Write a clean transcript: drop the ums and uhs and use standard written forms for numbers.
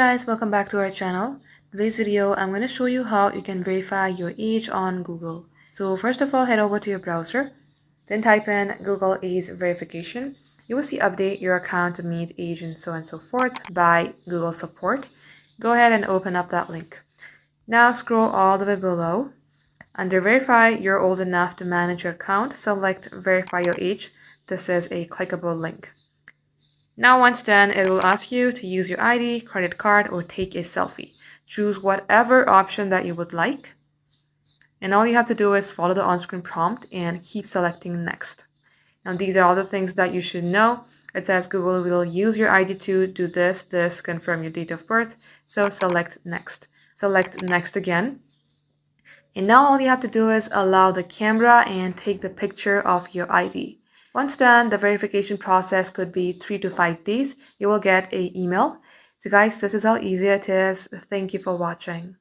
guys, welcome back to our channel. Today's video, I'm going to show you how you can verify your age on Google. So first of all, head over to your browser, then type in Google Age Verification. You will see update your account to meet age and so forth by Google support. Go ahead and open up that link. Now scroll all the way below. Under verify, you're old enough to manage your account. Select verify your age. This is a clickable link. Now once done, it will ask you to use your ID, credit card, or take a selfie. Choose whatever option that you would like. And all you have to do is follow the on-screen prompt and keep selecting next. Now these are all the things that you should know. It says Google will use your ID to do this, confirm your date of birth. So select next. Select next again. And now all you have to do is allow the camera and take the picture of your ID. Once done, the verification process could be 3 to 5 days. You will get an email. So guys, this is how easy it is. Thank you for watching.